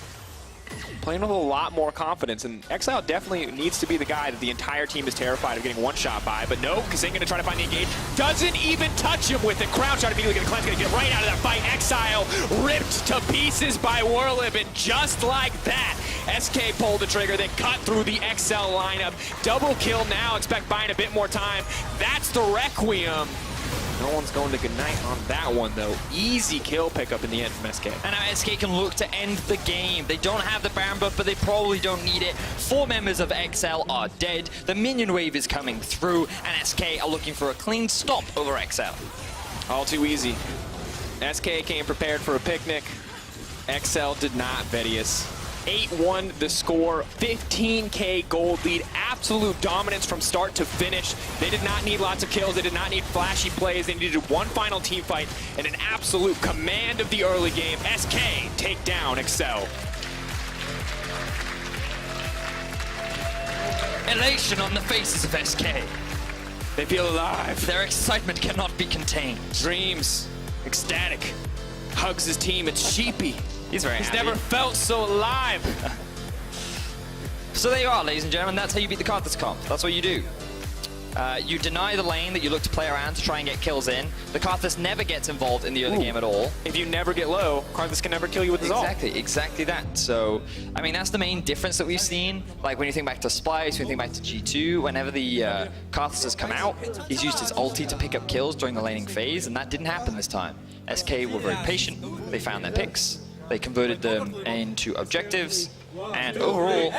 Playing with a lot more confidence, and XL definitely needs to be the guy that the entire team is terrified of getting one shot by, but no, Kasing going to try to find the engage, doesn't even touch him with it. Crown Shot immediately going to cleanse, going to get right out of that fight. Exile ripped to pieces by Whirlib, and just like that, SK pulled the trigger, they cut through the XL lineup. Double kill now, expect buying a bit more time. That's the Requiem. No one's going to goodnight on that one, though. Easy kill pickup in the end from SK. And now SK can look to end the game. They don't have the Baron buff, but they probably don't need it. 4 members of XL are dead. The minion wave is coming through, and SK are looking for a clean stop over XL. All too easy. SK came prepared for a picnic. XL did not, Vedius. 8-1 the score, 15K gold lead, absolute dominance from start to finish. They did not need lots of kills, they did not need flashy plays, they needed one final team fight and an absolute command of the early game. SK take down XL. Elation on the faces of SK. They feel alive. Their excitement cannot be contained. Dreams, ecstatic, hugs his team, it's Sheepy. He's very He's happy. never felt so alive. So there you are, ladies and gentlemen. That's how you beat the Karthus comp. That's what you do. You deny the lane that you look to play around to try and get kills in. The Karthus never gets involved in the early game at all. If you never get low, Karthus can never kill you with his ult. Exactly that. So, I mean, that's the main difference that we've seen. Like, when you think back to Splice, when you think back to G2, whenever the Karthus has come out, he's used his ulti to pick up kills during the laning phase, and that didn't happen this time. SK were very patient. They found their picks. They converted them into objectives. And overall,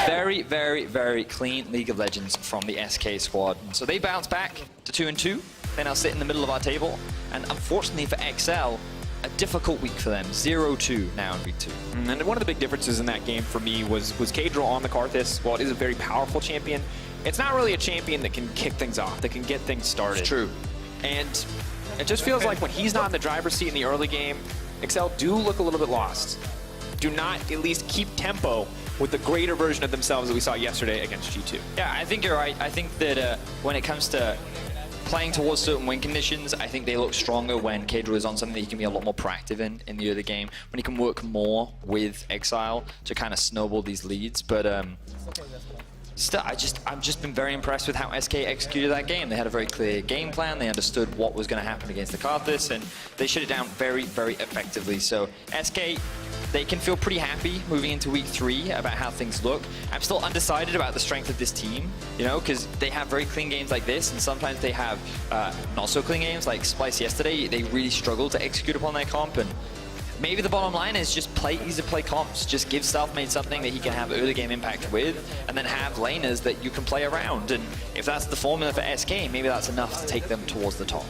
very, very, very clean League of Legends from the SK squad. And so they bounce back to 2-2. They now sit in the middle of our table. And unfortunately for XL, a difficult week for them. 0-2 now in week 2. And one of the big differences in that game for me was Kadriel on the Karthus. While it is a very powerful champion, it's not really a champion that can kick things off, that can get things started. It's true. And it just feels like when he's not in the driver's seat in the early game, XL do look a little bit lost. Do not at least keep tempo with the greater version of themselves that we saw yesterday against G2. Yeah, I think you're right. I think that when it comes to playing towards certain win conditions, I think they look stronger when Kadriel is on something that he can be a lot more proactive in the early game, when he can work more with Exile to kind of snowball these leads. But Still, I've just been very impressed with how SK executed that game. They had a very clear game plan. They understood what was going to happen against the Karthus, and they shut it down very, very effectively. So SK, they can feel pretty happy moving into week 3 about how things look. I'm still undecided about the strength of this team, you know, because they have very clean games like this, and sometimes they have not so clean games like Splice yesterday. They really struggle to execute upon their comp, and maybe the bottom line is just play easy play comps. Just give Selfmade something that he can have early game impact with, and then have laners that you can play around. And if that's the formula for SK, maybe that's enough to take them towards the top.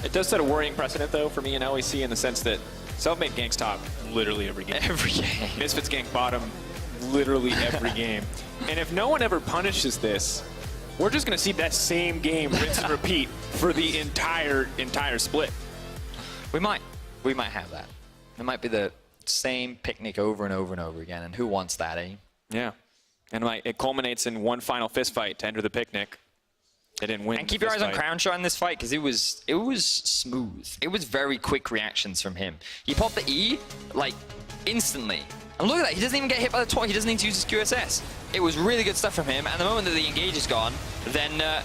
It does set a worrying precedent, though, for me in LEC in the sense that Selfmade ganks top literally every game. Every game. Misfits gank bottom literally every game. And if no one ever punishes this, we're just going to see that same game rinse and repeat for the entire split. We might have that. It might be the same picnic over and over and over again, and who wants that, eh? Yeah. And like it culminates in one final fist fight to enter the picnic. They didn't win. And keep your eyes on Crownshot in this fight, because it was smooth. It was very quick reactions from him. He popped the E, like, instantly. And look at that, he doesn't even get hit by the toy. He doesn't need to use his QSS. It was really good stuff from him, and the moment that the engage is gone, then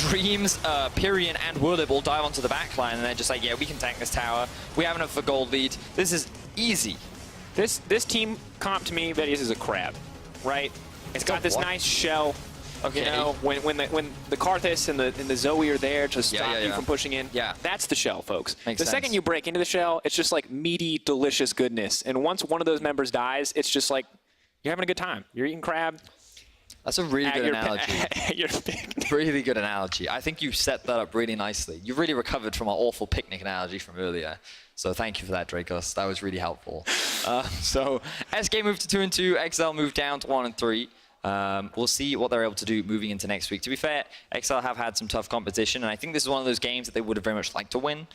Dreams, Pyrian, and Wurlib all dive onto the backline, and they're just like, yeah, we can tank this tower. We have enough for gold lead. This is easy. This team comp to me, Vedius, is a crab, right? It's got this nice shell. Okay. You know, when the Karthus and the Zoe are there to stop you from pushing in, that's the shell, folks. Makes the sense. second you break into the shell, it's just like meaty, delicious goodness. And once one of those members dies, it's just like you're having a good time. You're eating crab. That's a really good analogy. Your picnic. Really good analogy. I think you set that up really nicely. You really recovered from our awful picnic analogy from earlier. So thank you for that, Dracos. That was really helpful. So SK moved to 2 and 2. XL moved down to 1 and 3. We'll see what they're able to do moving into next week. To be fair, XL have had some tough competition, and I think this is one of those games that they would have very much liked to win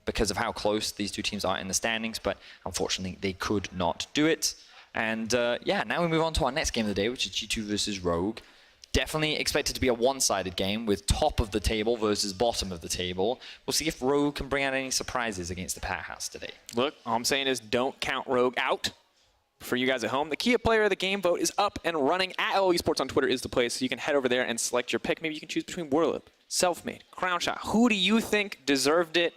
because of how close these two teams are in the standings, but unfortunately they could not do it. And yeah, now we move on to our next game of the day, which is G2 versus Rogue. Definitely expected to be a one-sided game with top of the table versus bottom of the table. We'll see if Rogue can bring out any surprises against the Powerhouse today. Look, all I'm saying is don't count Rogue out. For you guys at home, the Kia Player of the Game vote is up and running. At Esports on Twitter is the place, so you can head over there and select your pick. Maybe you can choose between Wurlib, Selfmade, Crownshot. Who do you think deserved it?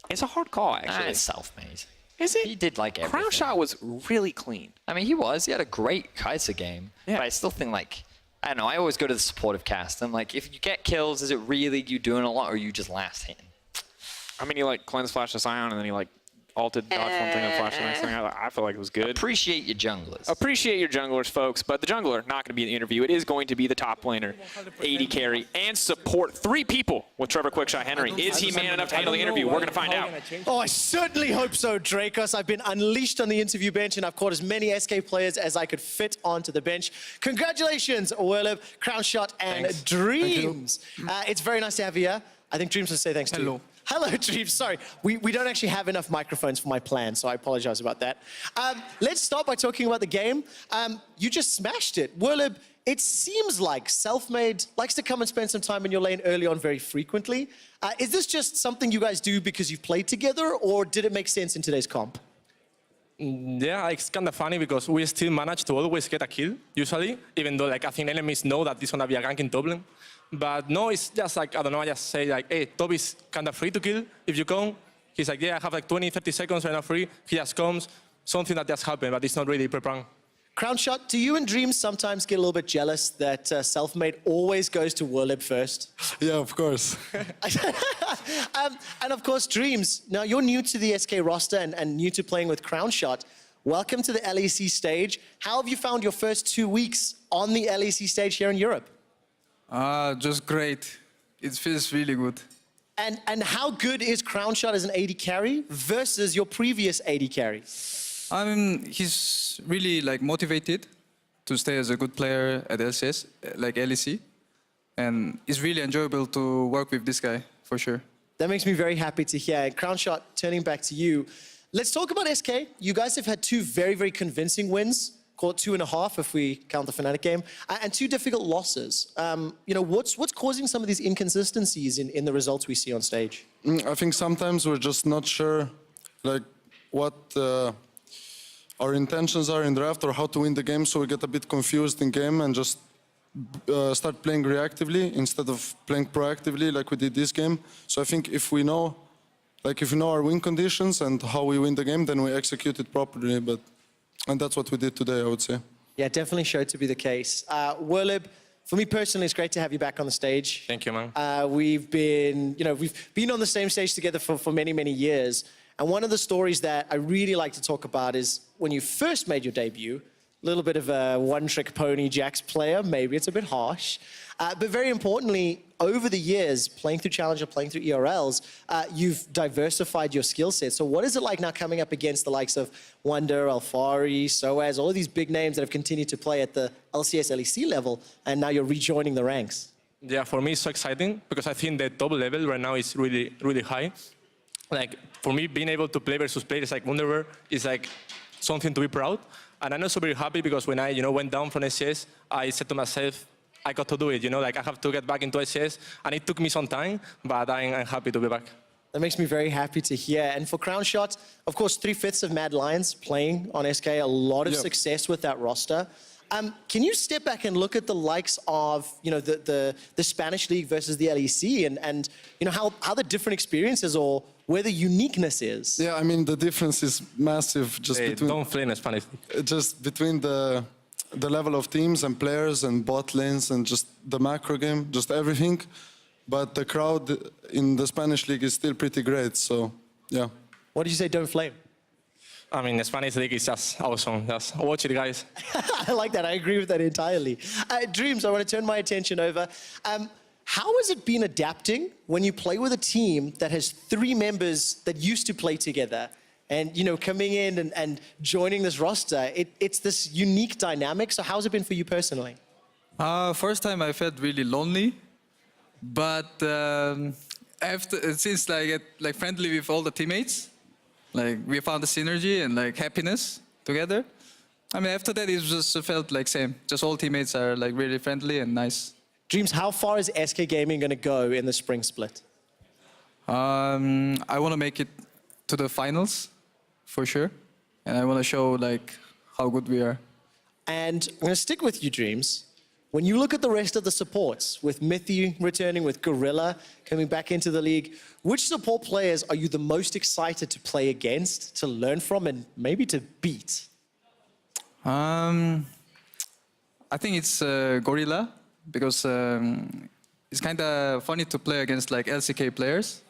It's a hard call, actually. It's Selfmade. Is it? He did like everything. Crownshot was really clean. I mean, he was. He had a great Kaiser game. Yeah. But I still think, like, I don't know, I always go to the supportive cast. I'm like, if you get kills, is it really you doing a lot, or are you just last hitting? I mean, he like cleanse flash to Scion, and then he like ulted, dodge one thing, and flash the next thing. I feel like it was good. Appreciate your junglers. Appreciate your junglers, folks. But the jungler, not going to be in the interview. It is going to be the top laner, AD carry, and support. 3 people with Trevor Quickshot Henry. Is he man enough to handle the interview? We're going to find out. Oh, I certainly hope so, Dracos. I've been unleashed on the interview bench, and I've caught as many SK players as I could fit onto the bench. Congratulations, Wurlib, Crownshot, and Dreams. It's very nice to have you here. I think Dreams will say thanks to you. Hello, Dreams. Sorry, we don't actually have enough microphones for my plan, so I apologize about that. Let's start by talking about the game. You just smashed it. Wurlib, it seems like Selfmade likes to come and spend some time in your lane early on very frequently. Is this just something you guys do because you've played together, or did it make sense in today's comp? Yeah, it's kind of funny because we still manage to always get a kill, usually, even though like I think enemies know that this is gonna be a gank in top lane. But no, it's just like, I don't know, I just say like, hey, Top is kind of free to kill if you come. He's like, yeah, I have like 20, 30 seconds right now free. He just comes, something that just happened, but it's not really pre-planned. Crownshot, do you and Dreams sometimes get a little bit jealous that Selfmade always goes to Wurlib first? Yeah, of course. And of course, Dreams, now you're new to the SK roster and new to playing with Crownshot. Welcome to the LEC stage. How have you found your first 2 weeks on the LEC stage here in Europe? Just great. It feels really good. And how good is Crownshot as an AD carry versus your previous AD carry? I mean, he's really like motivated to stay as a good player at LCS, like LEC. And it's really enjoyable to work with this guy, for sure. That makes me very happy to hear. Crownshot, turning back to you. Let's talk about SK. You guys have had 2 very, very convincing wins. Call it 2.5 if we count the Fnatic game, and 2 difficult losses. You know, what's causing some of these inconsistencies in the results we see on stage? I think sometimes we're just not sure, like, what our intentions are in draft or how to win the game, so we get a bit confused in game and just start playing reactively instead of playing proactively like we did this game. So I think if we know our win conditions and how we win the game, then we execute it properly. And that's what we did today, I would say. Yeah, definitely showed to be the case. Werlib, for me personally, it's great to have you back on the stage. Thank you, man. We've been on the same stage together for many, many years. And one of the stories that I really like to talk about is when you first made your debut, a little bit of a one-trick pony Jax player, maybe it's a bit harsh. But very importantly, over the years, playing through Challenger, playing through ERLs, you've diversified your skill set. So what is it like now coming up against the likes of Wonder, Alfari, Soaz, all of these big names that have continued to play at the LCS, LEC level, and now you're rejoining the ranks? Yeah, for me it's so exciting because I think the top level right now is really, really high. Like, for me, being able to play versus players like Wonderwear is like something to be proud. And I'm also very happy because when I, went down from SCS, I said to myself, I got to do it, like I have to get back into SCS. And it took me some time, but I'm happy to be back. That makes me very happy to hear. And for Crown Shot, of course, 3/5 of Mad Lions playing on SK, a lot of success with that roster. Can you step back and look at the likes of, the Spanish League versus the LEC and how the different experiences or where the uniqueness is? Yeah, I mean, the difference is massive Don't play in Spanish League. just between the level of teams and players and bot lanes and just the macro game, just everything. But the crowd in the Spanish League is still pretty great, so yeah. What did you say, don't flame? I mean, the Spanish League is just awesome. Just watch it, guys. I like that. I agree with that entirely. Dreams, I want to turn my attention over. How has it been adapting when you play with a team that has 3 members that used to play together? And, coming in and joining this roster, it's this unique dynamic. So how's it been for you personally? First time I felt really lonely, but since I get friendly with all the teammates, we found the synergy and happiness together. I mean, after that, it just felt like same. Just all teammates are really friendly and nice. Dreams, how far is SK Gaming going to go in the spring split? I want to make it to the finals, for sure. And I want to show how good we are. And I'm going to stick with you, Dreams. When you look at the rest of the supports, with Mithy returning, with Gorilla coming back into the league, which support players are you the most excited to play against, to learn from, and maybe to beat? I think it's Gorilla, because it's kind of funny to play against LCK players.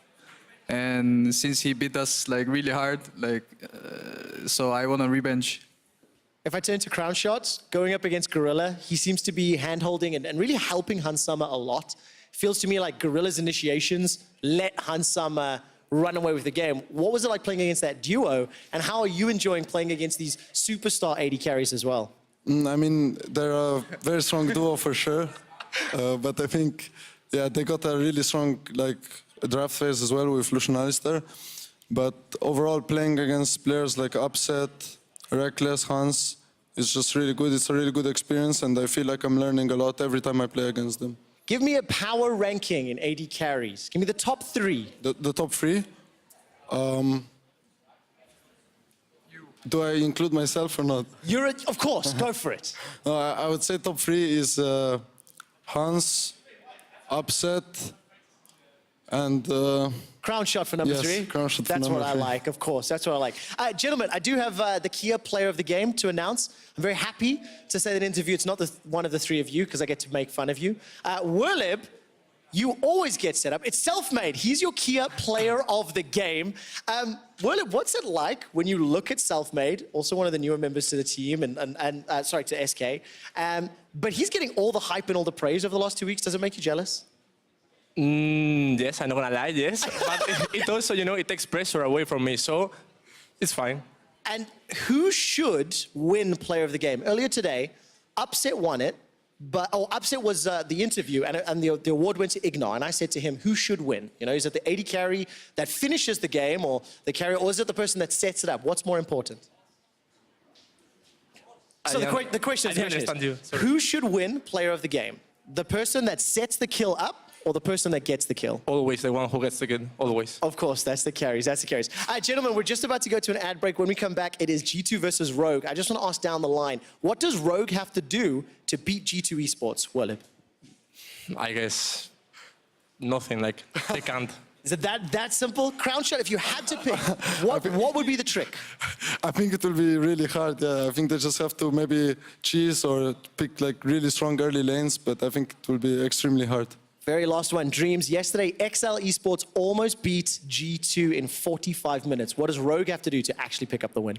And since he beat us really hard, so I want a revenge. If I turn to Crown Shots, going up against Gorilla, he seems to be hand-holding and really helping Hansama a lot. Feels to me like Gorilla's initiations let Hansama run away with the game. What was it like playing against that duo? And how are you enjoying playing against these superstar AD carries as well? I mean, they're a very strong duo for sure. But I think, yeah, they got a really strong draft phase as well with Lucian Alistair. But overall, playing against players like Upset, Reckless, Hans, it's just really good. It's a really good experience, and I feel like I'm learning a lot every time I play against them. Give me a power ranking in AD carries. Give me the top 3. The top 3? Do I include myself or not? Of course, go for it. No, I would say top 3 is Hans, Upset, and... Crown Shot for number 3. Crown Shot for That's number what I 3. like, of course. That's what I like. Gentlemen, I do have the Kia player of the game to announce. I'm very happy to say that in interview it's not one of the 3 of you, because I get to make fun of you. Werlib, you always get set up. It's self-made. He's your Kia player of the game. Werlib, what's it like when you look at self-made, also one of the newer members to the team, to SK, but he's getting all the hype and all the praise over the last 2 weeks. Does it make you jealous? Yes, I'm not gonna lie, yes. But it also, it takes pressure away from me, so it's fine. And who should win player of the game? Earlier today, Upset won it, but Upset was the interview, and the award went to Ignar, and I said to him, who should win? Is it the AD carry that finishes the game, or the carry, or is it the person that sets it up? What's more important? So the question is, I understand you. Sorry. Who should win player of the game? The person that sets the kill up, or the person that gets the kill? Always the one who gets the kill, always. Of course, that's the carries, that's the carries. All right, gentlemen, we're just about to go to an ad break. When we come back, it is G2 versus Rogue. I just want to ask down the line, what does Rogue have to do to beat G2 Esports? Walid? I guess nothing, like, they can't. Is it that simple? Crown Shot, if you had to pick, what would be the trick? I think it will be really hard. Yeah, I think they just have to maybe cheese or pick like really strong early lanes, but I think it will be extremely hard. Very last one, Dreams. Yesterday, XL Esports almost beat G2 in 45 minutes. What does Rogue have to do to actually pick up the win?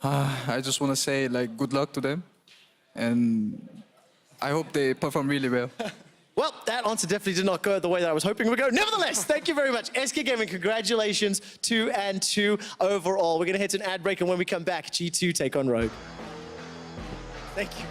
I just want to say like good luck to them, and I hope they perform really well. Well, that answer definitely did not go the way that I was hoping it would go. Nevertheless, thank you very much. SK Gaming, congratulations, 2-2 overall. We're going to hit an ad break, and when we come back, G2 take on Rogue. Thank you.